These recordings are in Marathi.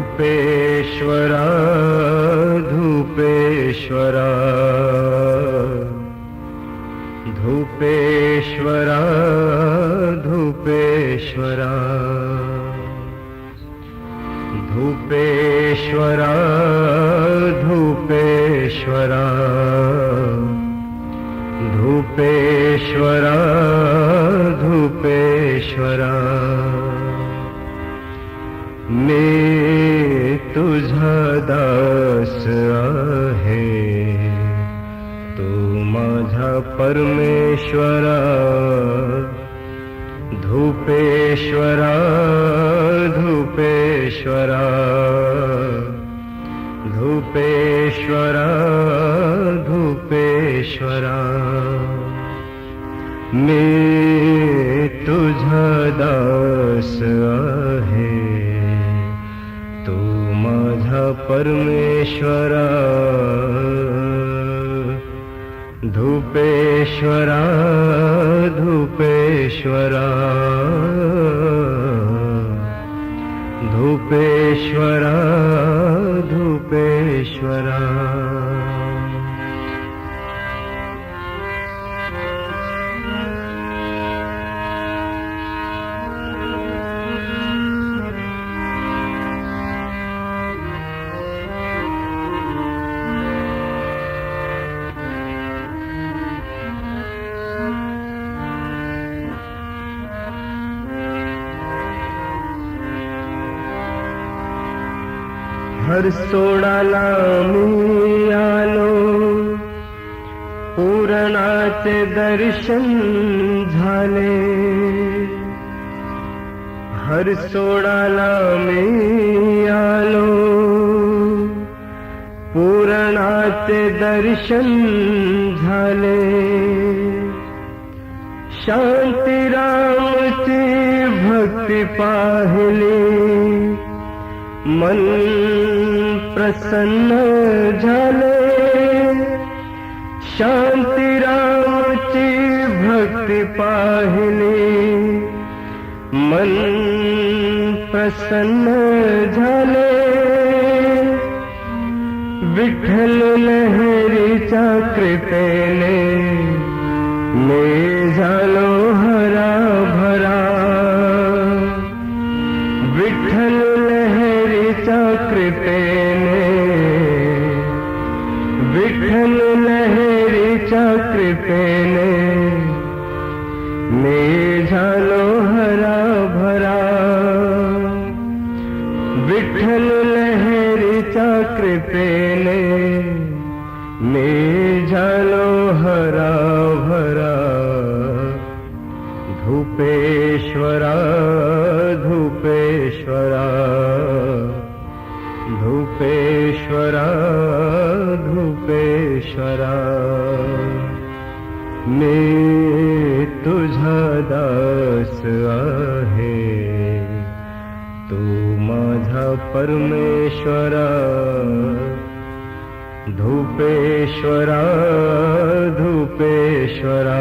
धूपेश्वरा धूपेश्वरा धूपेश्वरा धूपेश्वरा धूपेश्वरा धूपेश्वरा धूपेश्वरा धूपेश्वरा मी तुझा दास आहे, तू माझा परमेश्वरा. धूपेश्वरा धूपेश्वरा धूपेश्वरा धूपेश्वरा मी तुझा दास आहे, तू माझा परमेश्वरा. धूपेश्वरा धूपेश्वरा धूपेश्वरा धूपेश्वरा हर सोडाला मी आलो, पूर्णाचे दर्शन झाले. हर सोडाला मी आलो, पूर्णाचे दर्शन झाले. शांतीरामची भक्ती पाहिली, मन प्रसन्न झाले. शांतीरामची भक्ती पाहिली, मन प्रसन्न झाले. विठ्ठल लहरीच्या कृपेने मी झालो हरा भरा. विठ्ठल लहरीच्या कृपेने, विठ्ठल लहरीच्या कृपेने मी झालो हरा भरा. विठ्ठल लहरीच्या कृपेने मी झालो हरा भरा. धूपेश्वरा धूपेश्वरा धूपेश्वरा धूपेश्वरा मी तुझा दास आहे, तू माझा परमेश्वरा. धूपेश्वरा धूपेश्वरा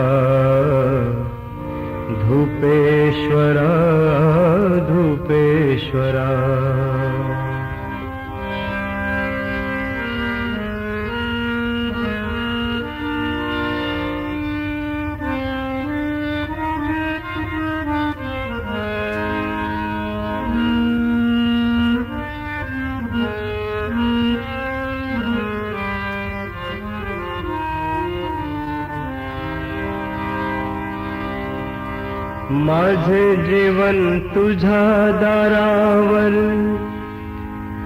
धूपेश्वरा धूपेश्वरा माझे जीवन तुझ्या दारावर,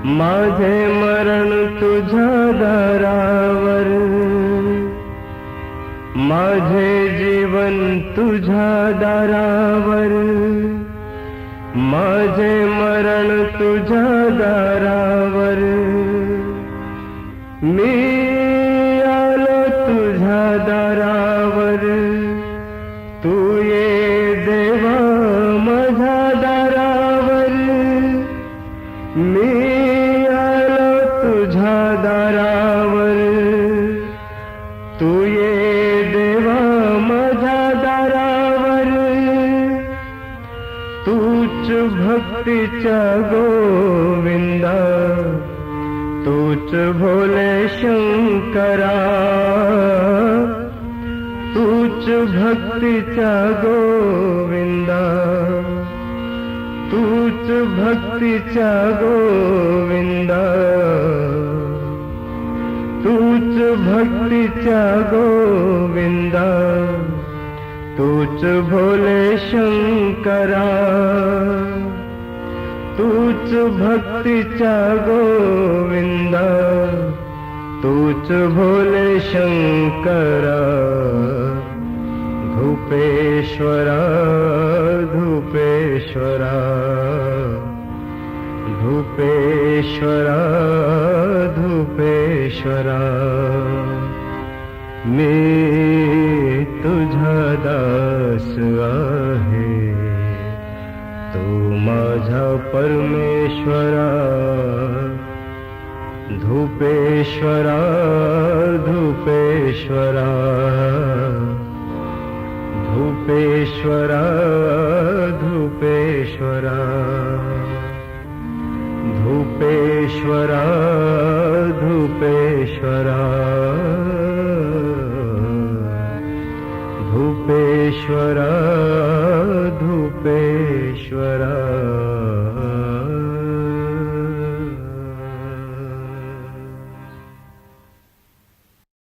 माझे मरण तुझ्या दारावर, माझे जीवन तुझ्या दारावर, माझे मरण तुझ्या दारावर. मी आलो तुझ्या दारावर, तू ये देवा माझ्या दारावर. मी आलो तुझ्या दारावर, तू ये देवा माझ्या दारावर. तूच भक्तीच्या गोविंदा, तूच भोले शंकरा. तूच भक्तीच्या गोविंदा, तूच भक्तीच्या गोविंदा. तूच भक्तीच्या गोविंदा, तूच भोले शंकरा. तूच भक्तीच्या गोविंदा, तूच भोले शंकरा. धूपेश्वरा धूपेश्वरा, धूपेश्वरा धूपेश्वरा. मी तुझा दास आहे, तू माझा परमेश्वरा. धूपेश्वरा धूपेश्वरा, धूपेश्वरा धूपेश्वरा, धूपेश्वरा धूपेश्वरा, धूपेश्वरा